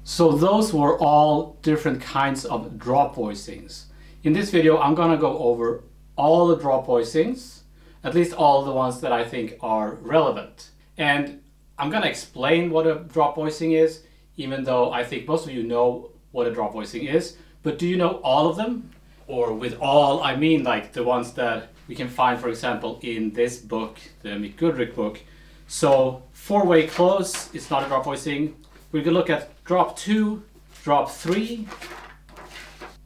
So those were all different kinds of drop voicings. In this video, I'm gonna go over all the drop voicings, at least all the ones that I think are relevant. And I'm gonna explain what a drop voicing is, even though I think most of you know what a drop voicing is. But do you know all of them? Or with all, I mean like the ones that we can find, for example, in this book, the Mikko book. So four-way close is not a drop voicing. We're gonna look at drop 2, drop 3,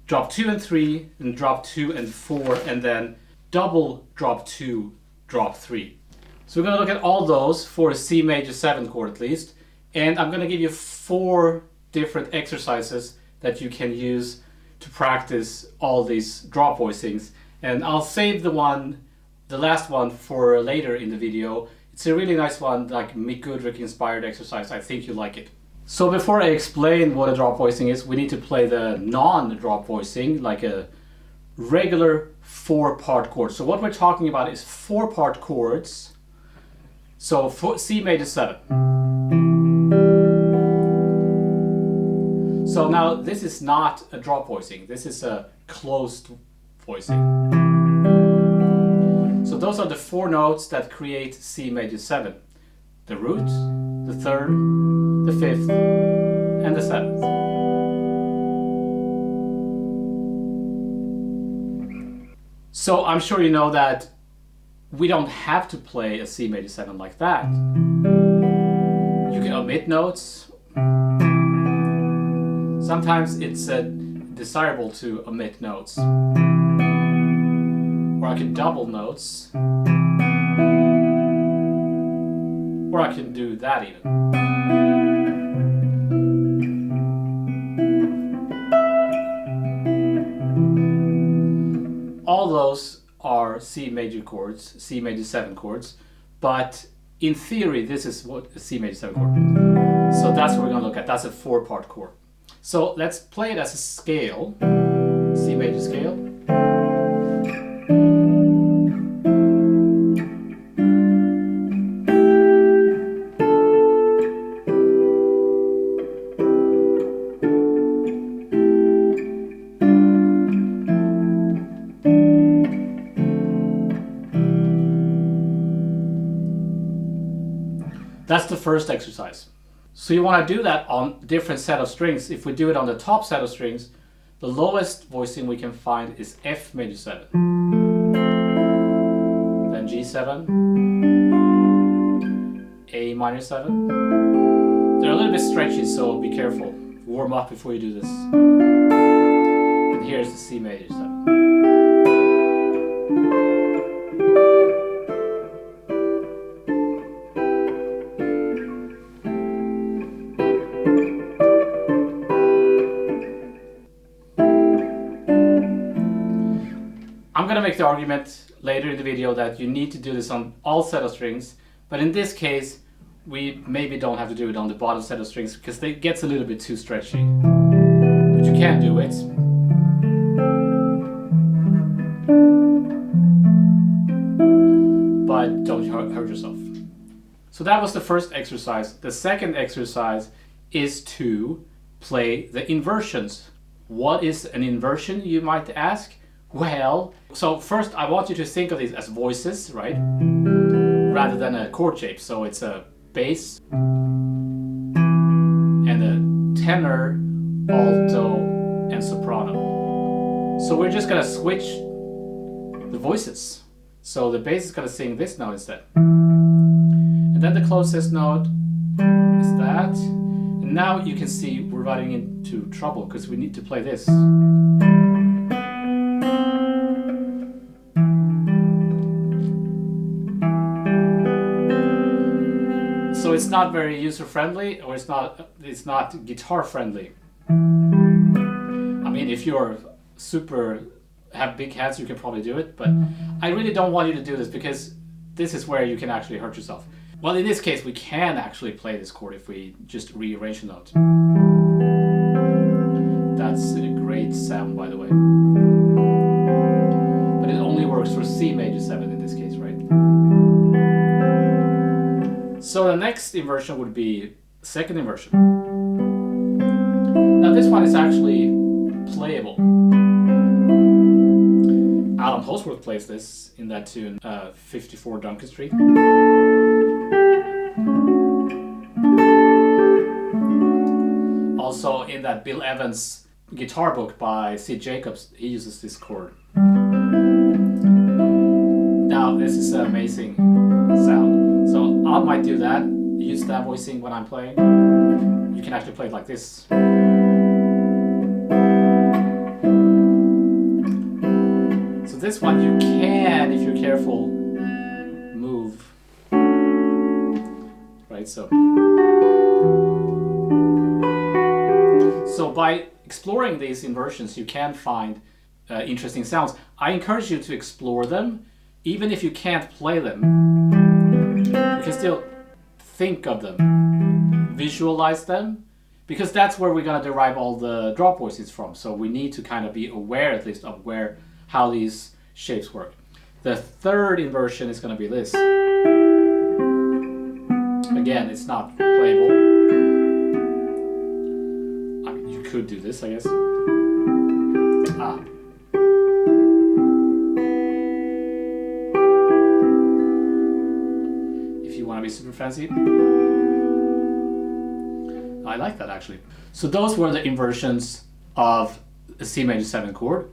drop 2 and 3, and drop 2 and 4, and then double drop 2, drop 3. So we're gonna look at all those for a C major 7 chord at least, and I'm gonna give you 4 different exercises that you can use to practice all these drop voicings. And I'll save the last one for later in the video. It's a really nice one, like Mikko inspired exercise. I think you like it. So before I explain what a drop voicing is, we need to play the non-drop voicing, like a regular 4-part chord. So what we're talking about is 4-part chords. So for C major 7. So now this is not a drop voicing, this is a closed voicing. So those are the 4 notes that create C major 7. The root, the 3rd, the 5th, and the 7th. So I'm sure you know that we don't have to play a C major 7 like that. You can omit notes. Sometimes it's desirable to omit notes. Or I can double notes. Or I can do that even. All those are C major chords, C major 7 chords, but in theory this is what a C major 7 chord. So that's what we're going to look at. That's a 4-part chord. So let's play it as a scale, C major scale. That's the first exercise. So you want to do that on different set of strings. If we do it on the top set of strings, the lowest voicing we can find is F major 7. Then G7, A minor 7. They're a little bit stretchy, so be careful. Warm up before you do this. And here's the C major 7. I'm going to make the argument later in the video that you need to do this on all set of strings, but in this case we maybe don't have to do it on the bottom set of strings because it gets a little bit too stretchy. But you can do it. But don't hurt yourself. So that was the first exercise. The second exercise is to play the inversions. What is an inversion, you might ask? Well, so first I want you to think of these as voices, right? Rather than a chord shape. So it's a bass and a tenor, alto, and soprano. So we're just gonna switch the voices. So the bass is gonna sing this note instead. And then the closest note is that. And now you can see we're running into trouble because we need to play this. So it's not very user-friendly, or it's not guitar-friendly. I mean, if you're have big hands, you can probably do it, but I really don't want you to do this because this is where you can actually hurt yourself. Well, in this case, we can actually play this chord if we just rearrange the note. That's a great sound, by the way. But it only works for C major 7 in this case, right? So the next inversion would be second inversion. Now this one is actually playable. Alan Holsworth plays this in that tune, 54 Duncan Street. Also in that Bill Evans guitar book by Sid Jacobs, he uses this chord. Now this is an amazing sound. So I might do that, use that voicing when I'm playing. You can actually play it like this. So this one you can, if you're careful, move. Right, so by exploring these inversions, you can find interesting sounds. I encourage you to explore them, even if you can't play them. You can still think of them, visualize them, because that's where we're going to derive all the drop voices from. So we need to kind of be aware, at least, of how these shapes work. The third inversion is going to be this. Again, it's not playable. I mean, you could do this, I guess. If you want to be super fancy. I like that, actually. So those were the inversions of a C major 7 chord.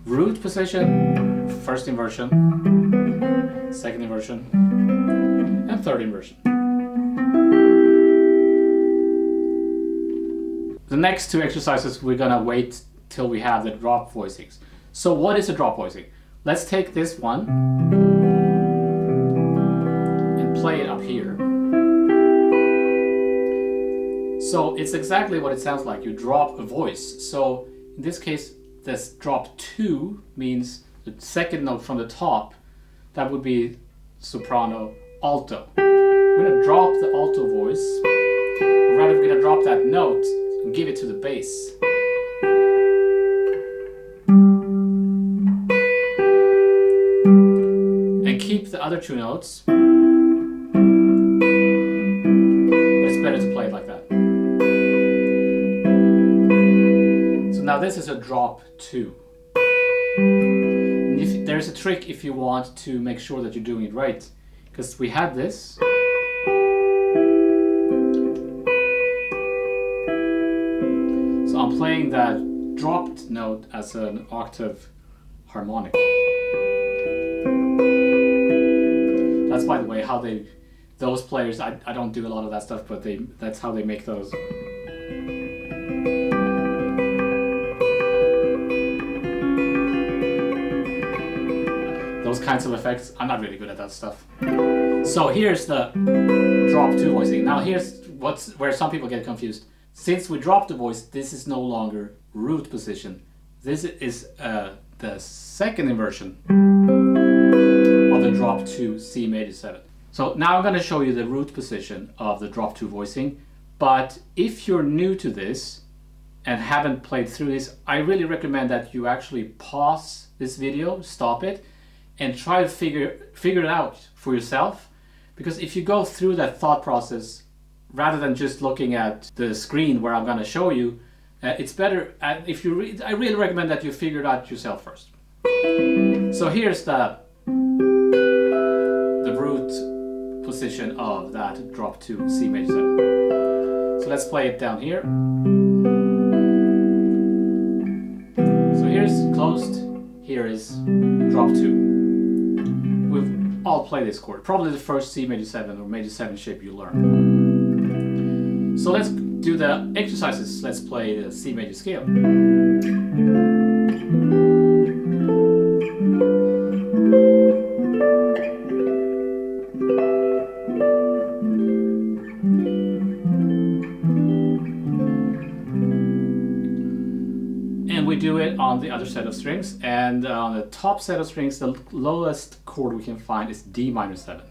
Root position, first inversion, second inversion, and third inversion. The next two exercises, we're gonna wait till we have the drop voicings. So what is a drop voicing? Let's take this one and play it up here. So it's exactly what it sounds like. You drop a voice. So in this case, this drop 2 means the second note from the top. That would be soprano, alto. We're going to drop the alto voice. Or rather, we're going to drop that note and give it to the bass. And keep the other two notes. But it's better to play it like that. Now this is a drop 2. And there's a trick if you want to make sure that you're doing it right, because we had this. So I'm playing that dropped note as an octave harmonic. That's, by the way, how those players, I don't do a lot of that stuff, but that's how they make those. Those kinds of effects, I'm not really good at that stuff. So here's the drop 2 voicing. Now here's where some people get confused. Since we dropped the voice, this is no longer root position. This is the second inversion of the drop 2 C major 7. So now I'm going to show you the root position of the drop 2 voicing. But if you're new to this and haven't played through this, I really recommend that you actually pause this video, stop it, and try to figure it out for yourself. Because if you go through that thought process, rather than just looking at the screen where I'm going to show you, it's better if you I really recommend that you figure it out yourself first. So here's the root position of that drop 2 C major 7. So let's play it down here. So here's closed, here is drop 2. We've all played this chord. Probably the first C major 7 or major 7 shape you learn. So let's do the exercises. Let's play the C major scale. And we do it on the other set of strings, and on the top set of strings, the lowest chord we can find is D minor 7.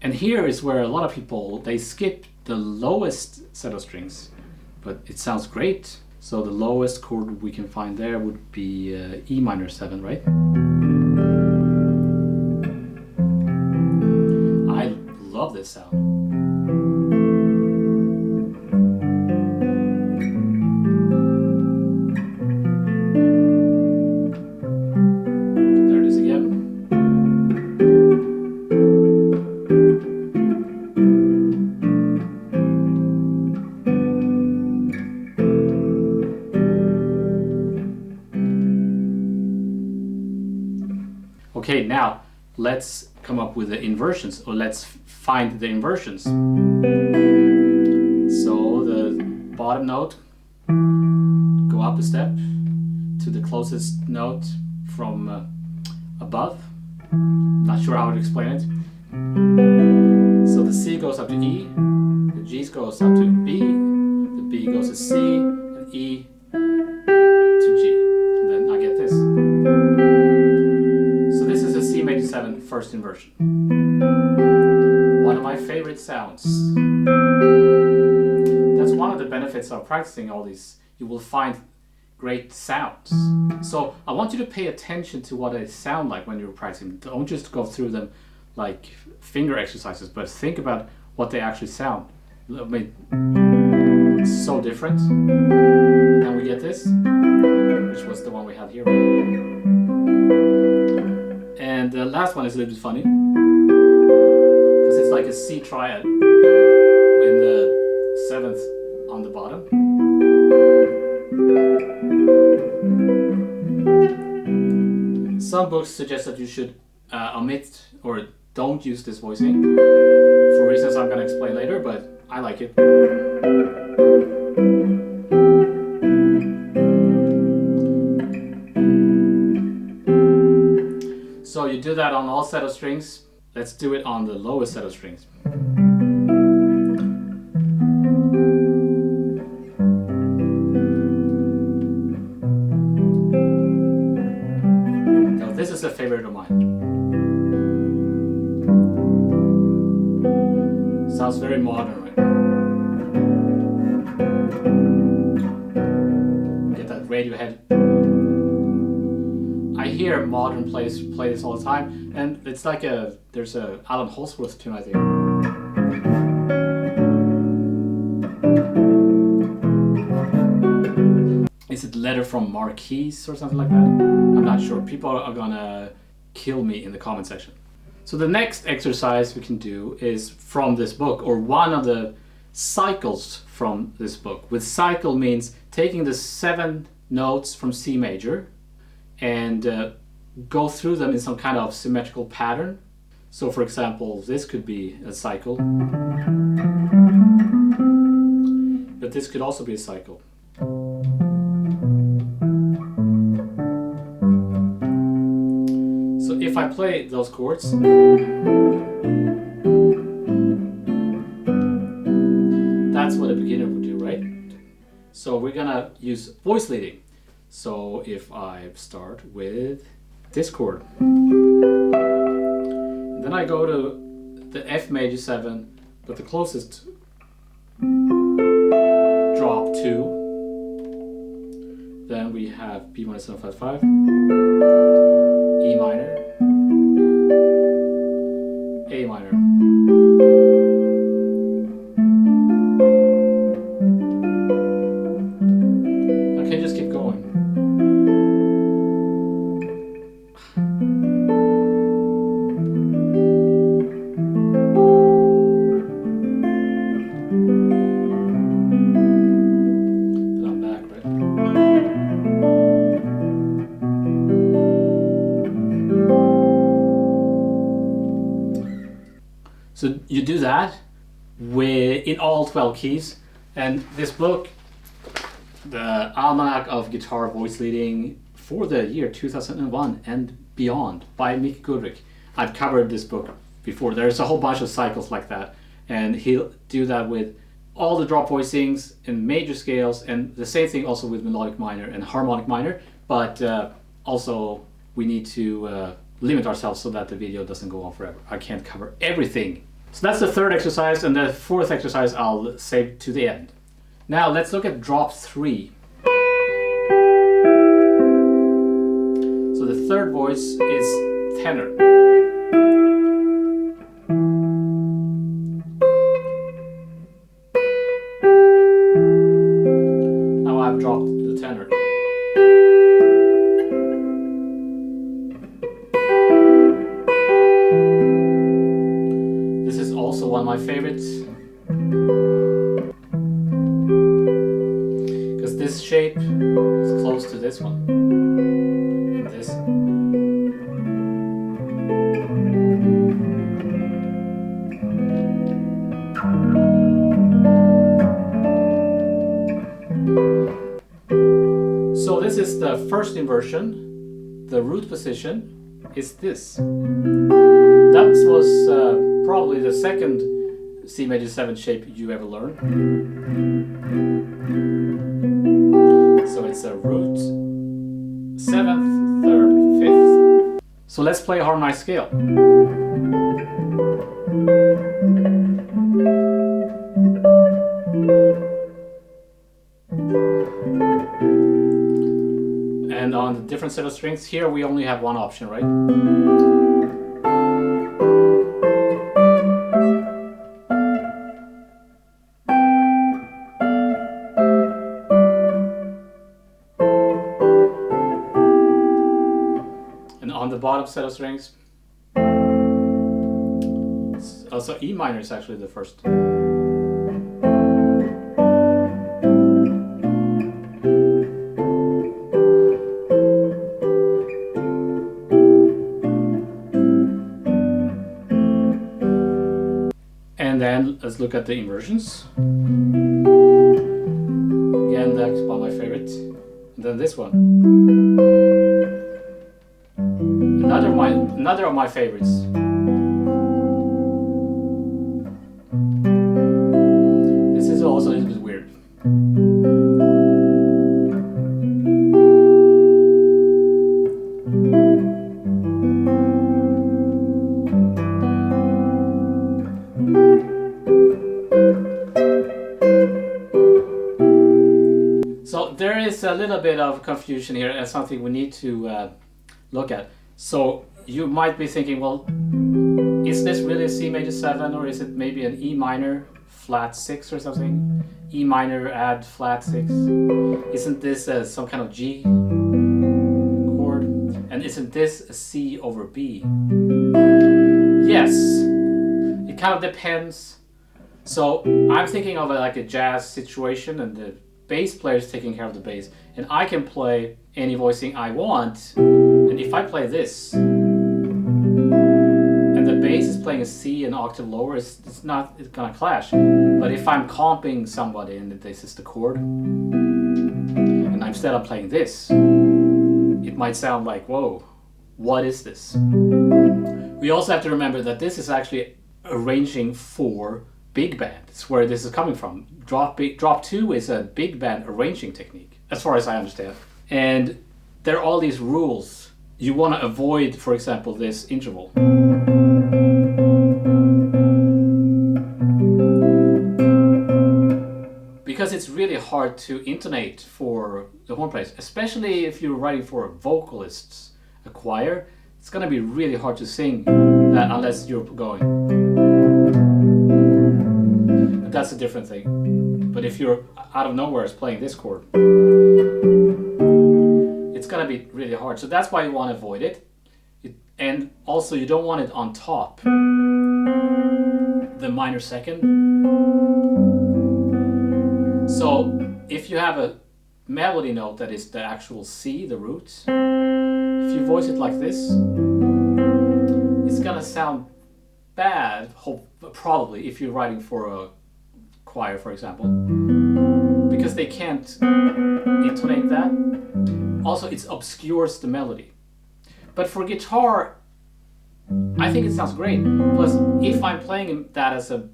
And here is where a lot of people, they skip the lowest set of strings, but it sounds great. So the lowest chord we can find there would be E minor 7, right? I love this sound. There it is again. Okay, now let's come up with the inversions, or let's find the inversions. So the bottom note, go up a step to the closest note from above. Not sure how to explain it. So the C goes up to E, the G goes up to B, the B goes to C, and E to G. And then I get this. So this is a C Major 7 first inversion. One of my favorite sounds. That's one of the benefits of practicing all these. You will find great sounds. So I want you to pay attention to what they sound like when you're practicing. Don't just go through them like finger exercises, but think about what they actually sound. I mean, it's so different. And we get this, which was the one we had here. And the last one is a little bit funny, because it's like a C triad in the 7th on the bottom. Some books suggest that you should omit or don't use this voicing for reasons I'm going to explain later, but I like it. So you do that on all set of strings. Let's do it on the lowest set of strings. Now this is a favorite of mine. Sounds very modern, right? Get that Radiohead. I hear modern players play this all the time, and it's like there's a Alan Holsworth tune, I think. Is it Letter from Marquise or something like that? I'm not sure. People are gonna kill me in the comment section. So the next exercise we can do is from this book, or one of the cycles from this book. With cycle means taking the 7 notes from C major and go through them in some kind of symmetrical pattern. So for example, this could be a cycle, but this could also be a cycle. So if I play those chords, that's what a beginner would do, right? So we're gonna use voice leading. So if I start with this chord, and then I go to the F major 7, but the closest drop 2, then we have B minor 755, E minor, A minor. Okay, just keep going. Then I'm back, right? So you do that in all 12 keys, and this book The Almanac of Guitar Voice Leading for the year 2001 and beyond by Mikko. I've covered this book before. There's a whole bunch of cycles like that, and he'll do that with all the drop voicings in major scales, and the same thing also with melodic minor and harmonic minor, but also we need to limit ourselves so that the video doesn't go on forever. I can't cover everything. So that's the third exercise, and the fourth exercise I'll save to the end. Now let's look at drop 3. So the third voice is tenor. Now I've dropped the tenor. This is also one of my favorites, because this shape is close to this one. This. So this is the first inversion. The root position is this. That was probably the second C major 7 shape you ever learned. So it's a root, 7th, 3rd, 5th. So let's play a harmonized scale. And on the different set of strings, here we only have one option, right? And on the bottom set of strings, also E minor is actually the first. And then let's look at the inversions. Again, that's one of my favorites. And then this one. Another of my favorites. This is also a little bit weird. So there is a little bit of confusion here, and something we need to look at. So you might be thinking, well, is this really a C major 7, or is it maybe an E minor flat 6 or something? E minor add flat 6? Isn't this some kind of G chord? And isn't this a C over B? Yes, it kind of depends. So I'm thinking of it like a jazz situation, and the bass player is taking care of the bass, and I can play any voicing I want. And if I play this, and the bass is playing a C an octave lower, it's gonna clash. But if I'm comping somebody and this is the chord, and instead of playing this, it might sound like, whoa, what is this? We also have to remember that this is actually arranging for big band. It's where this is coming from. Drop 2 is a big band arranging technique, as far as I understand. And there are all these rules. You want to avoid, for example, this interval. Because it's really hard to intonate for the horn players, especially if you're writing for vocalists, a choir. It's going to be really hard to sing that unless you're going. But that's a different thing. But if you're out of nowhere playing this chord, it's going to be really hard. So that's why you want to avoid it. And also you don't want it on top, the minor second. So if you have a melody note that is the actual C, the root, if you voice it like this, it's going to sound bad, probably, if you're writing for a choir, for example. because they can't intonate that. Also, it obscures the melody. But for guitar, I think it sounds great. Plus, if I'm playing that as a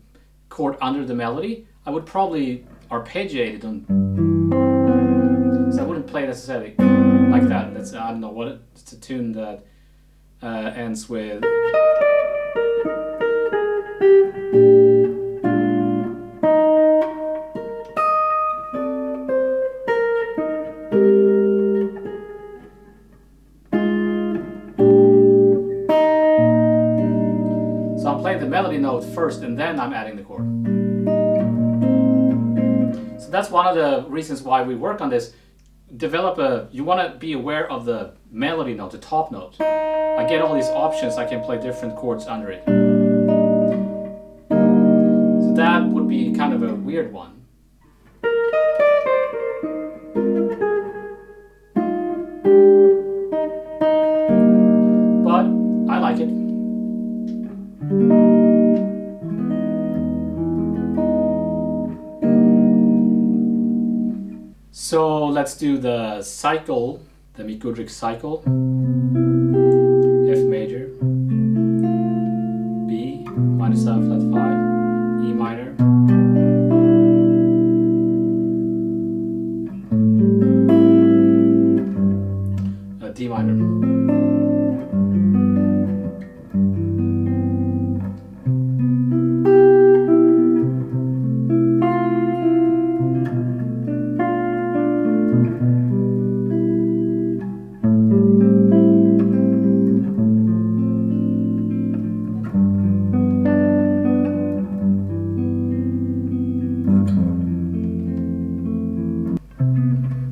chord under the melody, I would probably arpeggiate it on. So I wouldn't play necessarily like that. That's, I don't know what it's a tune that ends with. So I'm playing the melody note first and then I'm adding the chord. So that's one of the reasons why we work on this. You want to be aware of the melody note, the top note. I get all these options, I can play different chords under it. So that would be kind of a weird one. But I like it. So let's do the cycle, the Mikko cycle. F major, B, minor 7 flat 5, E minor, D minor.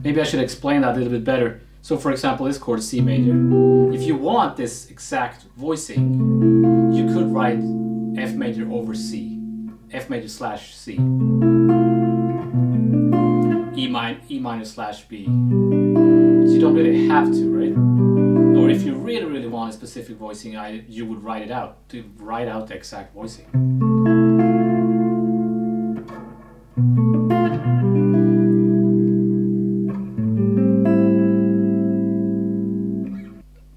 Maybe I should explain that a little bit better. So for example, this chord is C major. If you want this exact voicing, you could write F major over C, F major slash C, E minor slash B. But you don't really have to, right? Or if you really want a specific voicing, you would write it out, to write out the exact voicing.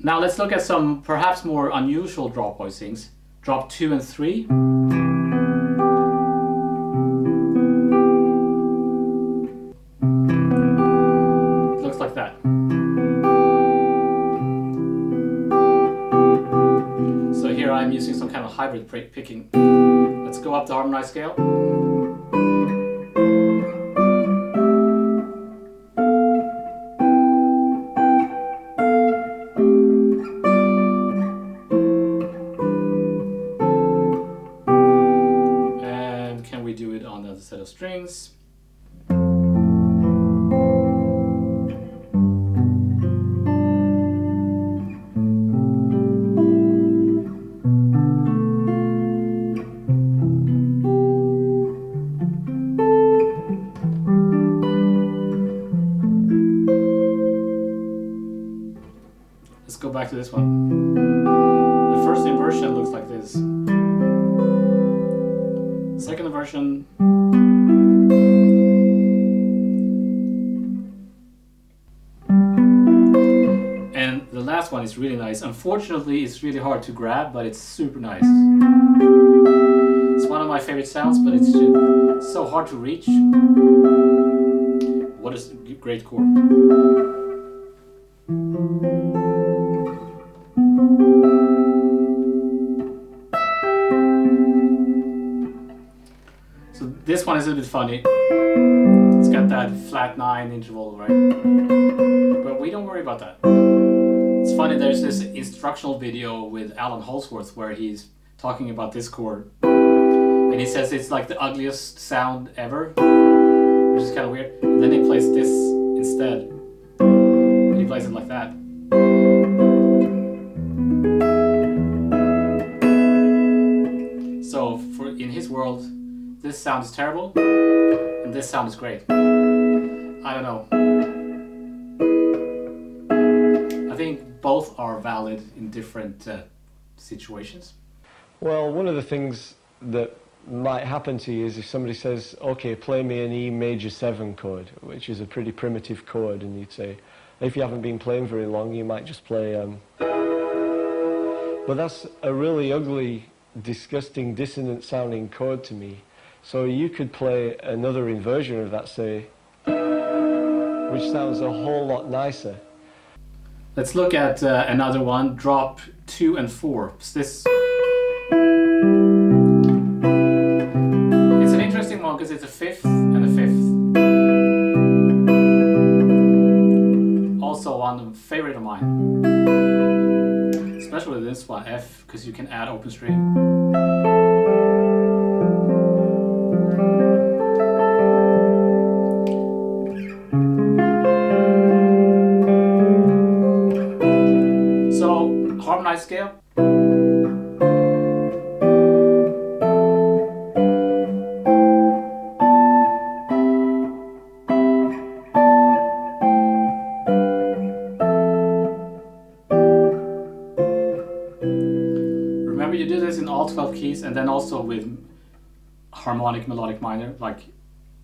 Now let's look at some perhaps more unusual drop voicings. Drop 2 and 3. It looks like that. So here I'm using some kind of hybrid picking. Let's go up the harmonized scale. Do it on another set of strings. Let's go back to this one. The first inversion looks like this. Second inversion. And the last one is really nice. Unfortunately, it's really hard to grab, but it's super nice. It's one of my favorite sounds, but it's just so hard to reach. What a great chord. This one is a little bit funny. It's got that flat 9 interval, right? But we don't worry about that. It's funny, there's this instructional video with Alan Holsworth where he's talking about this chord. And he says it's like the ugliest sound ever, which is kind of weird. And then he plays this instead. And he plays it like that. So in his world, this sound is terrible, and this sound is great. I don't know. I think both are valid in different situations. Well, one of the things that might happen to you is if somebody says, okay, play me an E major 7 chord, which is a pretty primitive chord, and you'd say, if you haven't been playing very long, you might just play... But that's a really ugly, disgusting, dissonant sounding chord to me. So you could play another inversion of that, say, which sounds a whole lot nicer. Let's look at another one, drop 2 and 4. This... It's an interesting one because it's a 5th and a 5th. Also one favorite of mine. Especially this one, F, because you can add open string. So, harmonized scale. Remember, you do this in all 12 keys, and then also with harmonic melodic minor. Like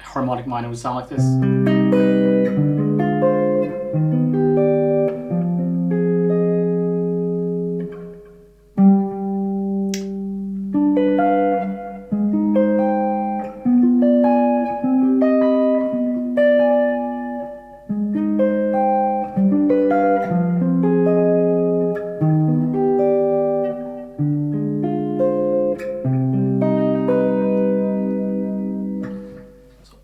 harmonic minor would sound like this.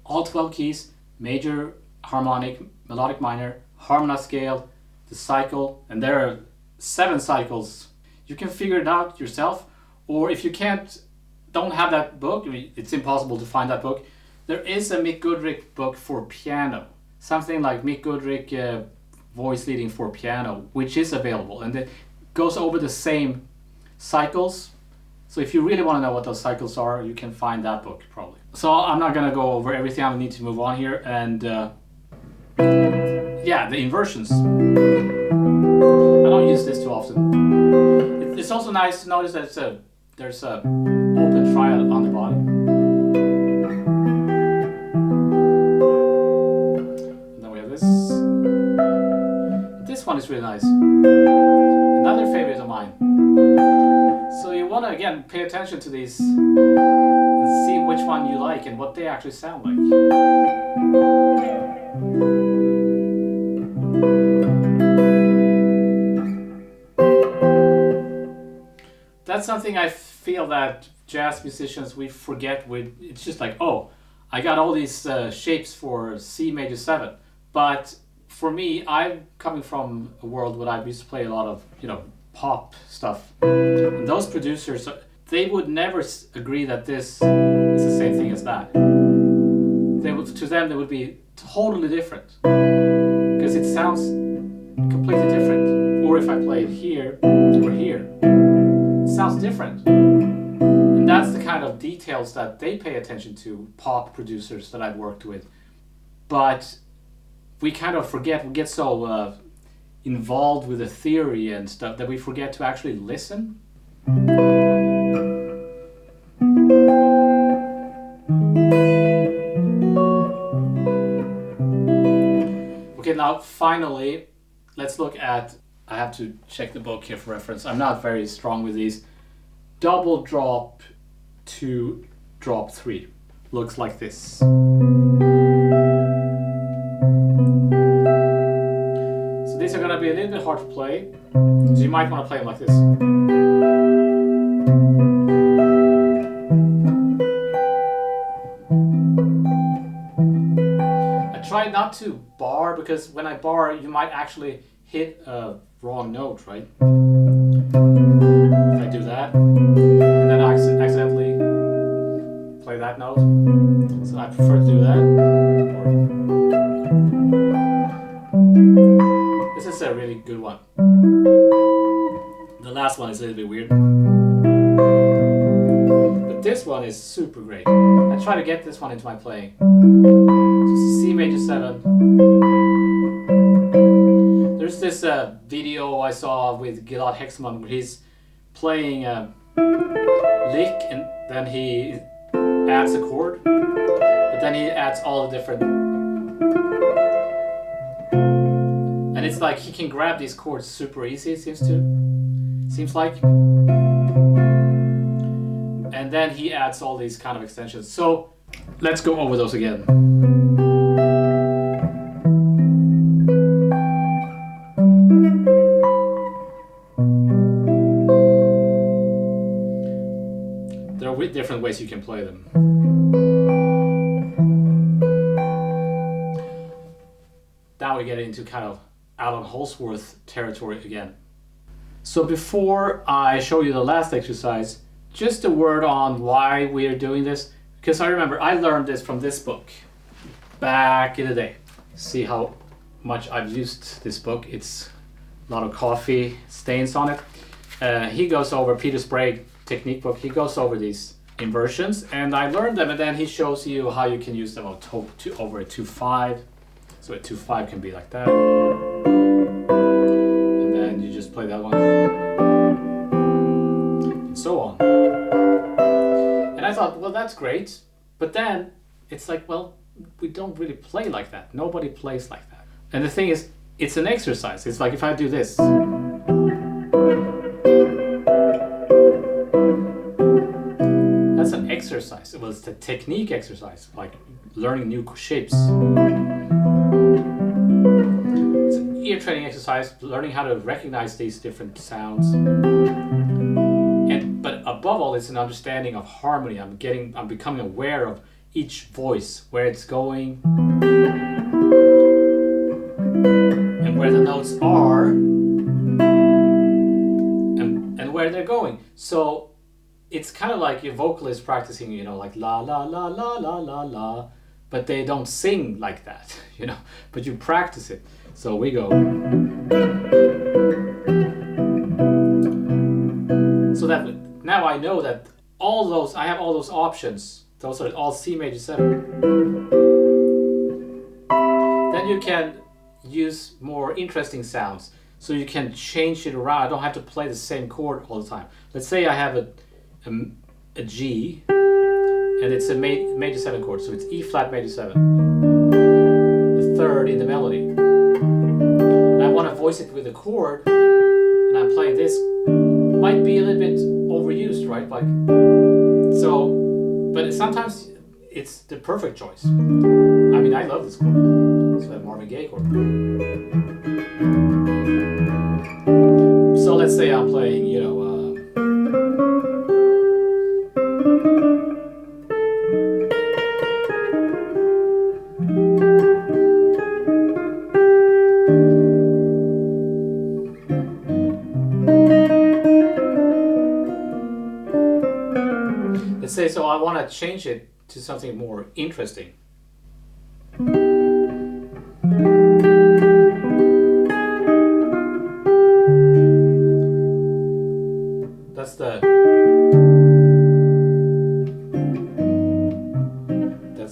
All 12 keys, major, harmonic, melodic minor, harmonized scale, the cycle, and there are 7 cycles. You can figure it out yourself, or if you don't have that book, it's impossible to find that book, there is a Mick Goodrick book for piano. Something like Mick Goodrick voice leading for piano, which is available, and it goes over the same cycles. So if you really want to know what those cycles are, you can find that book probably. So I'm not going to go over everything, I need to move on here. And yeah, the inversions. I don't use this too often. It's also nice to notice that there's a open triad on the bottom. And then we have this. This one is really nice. Another favorite of mine. So you want to, again, pay attention to these and see which one you like and what they actually sound like. That's something I feel that jazz musicians, we forget. It's just like, oh, I got all these shapes for C major 7. But for me, I'm coming from a world where I used to play a lot of, pop stuff. And those producers, they would never agree that this is the same thing as that. To them, they would be totally different. Because it sounds completely different. Or if I play it here or here, it sounds different. And that's the kind of details that they pay attention to, pop producers that I've worked with. But we kind of forget, we get so involved with the theory and stuff that we forget to actually listen. Okay, now finally, let's look at, I have to check the book here for reference, I'm not very strong with these. Double drop 2, drop 3. Looks like this. These are going to be a little bit hard to play, so you might want to play them like this. I try not to bar, because when I bar, you might actually hit a wrong note, right? If I do that, and then I accidentally play that note, so I prefer to do that. This is a really good one. The last one is a little bit weird. But this one is super great. I try to get this one into my playing. So C major 7. There's this video I saw with Gilad Hexman where he's playing a lick and then he adds a chord, but then he adds all the different, and it's like he can grab these chords super easy, it seems like, and then he adds all these kind of extensions. So let's go over those again. There are different ways you can play them. Now we get into kind of Alan Holsworth territory again. So before I show you the last exercise, just a word on why we are doing this, because I remember I learned this from this book back in the day. See how much I've used this book. It's a lot of coffee stains on it. He goes over Peter Sprague technique book. He goes over these inversions, and I learned them, and then he shows you how you can use them over a 2/5. So a 2/5 can be like that, and then you just play that one, and so on. And I thought, well, that's great, but then it's like, well, we don't really play like that. Nobody plays like that. And the thing is, it's an exercise. It's like if I do this, that's an exercise. Well, it's a technique exercise, like learning new shapes. It's an ear training exercise, learning how to recognize these different sounds. But above all, it's an understanding of harmony. I'm becoming aware of each voice, where it's going, and where the notes are, and where they're going. So it's kind of like your vocalist practicing, you know, like la la la la la la la, but they don't sing like that, you know, but you practice it. So we go. So that now I know that I have all those options. Those are all C major 7. Then you can use more interesting sounds. So you can change it around. I don't have to play the same chord all the time. Let's say I have a G, and it's a major 7 chord. So it's E flat major 7, the third in the melody. And I want to voice it with a chord, and I'm playing this. Might be a little bit overused, right? Like, so, but sometimes it's the perfect choice. I mean, I love this chord. It's that Marvin Gaye chord. So let's say I'm playing, you know, let's say, so I want to change it to something more interesting. That's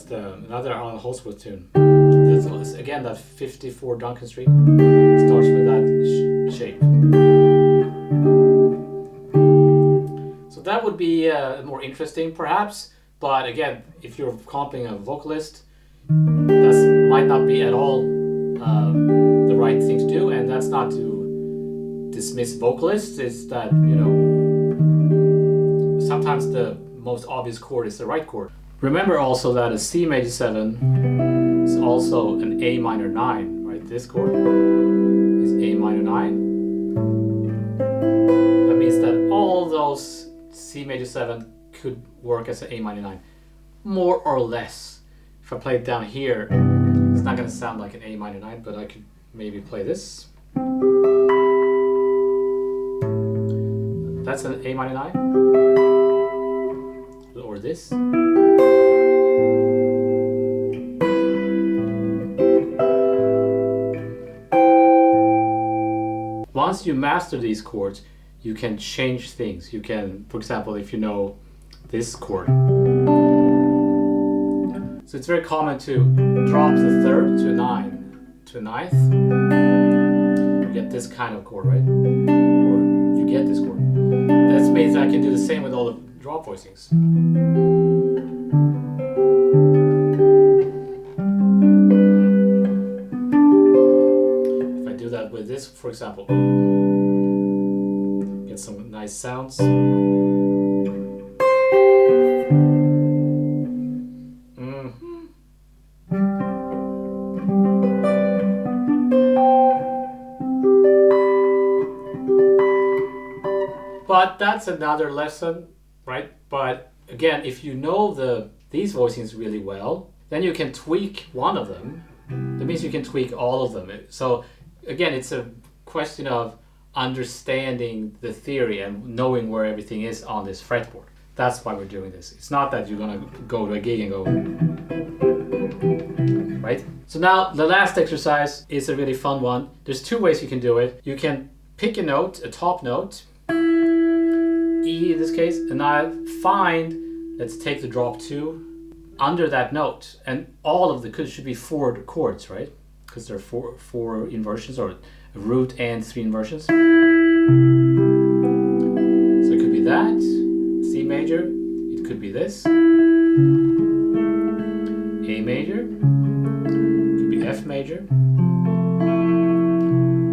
another Alan Holsworth tune. That's again that 54 Duncan Street starts with that shape. So that would be more interesting, perhaps. But again, if you're comping a vocalist, that might not be at all the right thing to do, and that's not to dismiss vocalists. It's that, you know, sometimes the most obvious chord is the right chord. Remember also that a C major 7 is also an A minor 9, right? This chord is A minor 9. That means that all those C major 7 could work as an A minor 9, more or less. If I play it down here, it's not going to sound like an A minor 9, but I could maybe play this. That's an A minor 9. Or this. Once you master these chords, you can change things. You can, for example, if you know this chord. So it's very common to drop the third to a 9, to a ninth. You get this kind of chord, right? Or you get this chord. That means I can do the same with all the drop voicings. that with this, for example. Get some nice sounds. But that's another lesson, right? But again, if you know these voicings really well, then you can tweak one of them. That means you can tweak all of them. So again, it's a question of understanding the theory and knowing where everything is on this fretboard. That's why we're doing this. It's not that you're gonna go to a gig and go, right? So now the last exercise is a really fun one. There's two ways you can do it. You can pick a note, a top note, E in this case, and I find, let's take the drop 2 under that note, and all of the should be 4 chords, right? Because there are four inversions, or a root and 3 inversions. So it could be that, C major, it could be this, A major, it could be F major,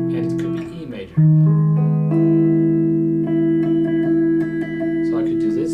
and it could be E major. So I could do this.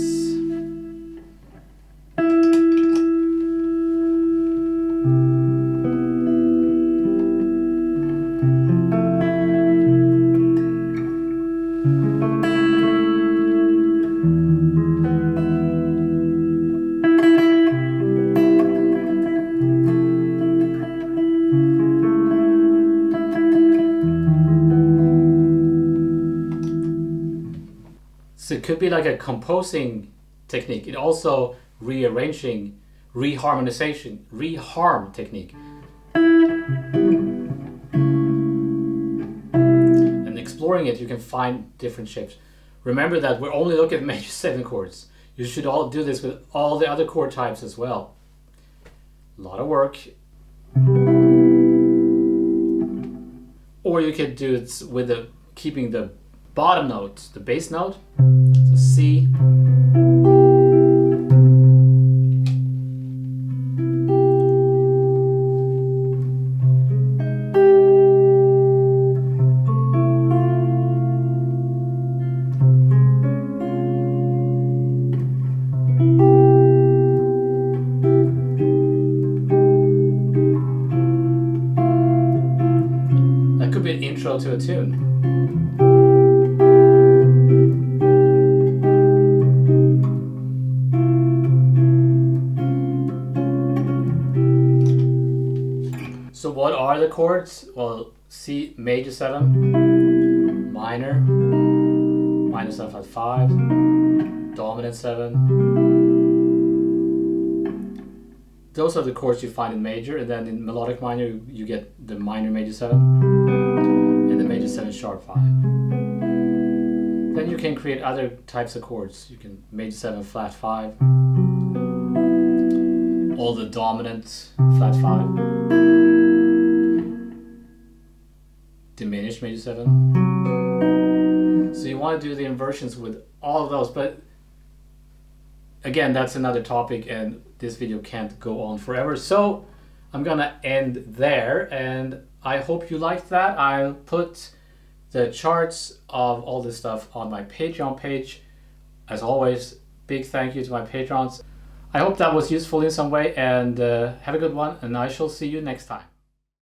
So it could be like a composing technique. It also rearranging, reharmonization, reharm technique. And exploring it, you can find different shapes. Remember that we're only looking at major 7 chords. You should all do this with all the other chord types as well. A lot of work. Or you could do it with keeping the bottom note, the bass note. So C. That could be an intro to a tune. So what are the chords? Well, C major 7, minor, minor 7 flat 5, dominant 7. Those are the chords you find in major, and then in melodic minor you get the minor major 7 and the major 7 sharp 5. Then you can create other types of chords. You can major 7 flat 5, all the dominant flat 5, diminished major 7. So you want to do the inversions with all of those, but again, that's another topic and this video can't go on forever. So I'm gonna end there, and I hope you liked that. I'll put the charts of all this stuff on my Patreon page. As always, big thank you to my patrons. I hope that was useful in some way, and have a good one, and I shall see you next time.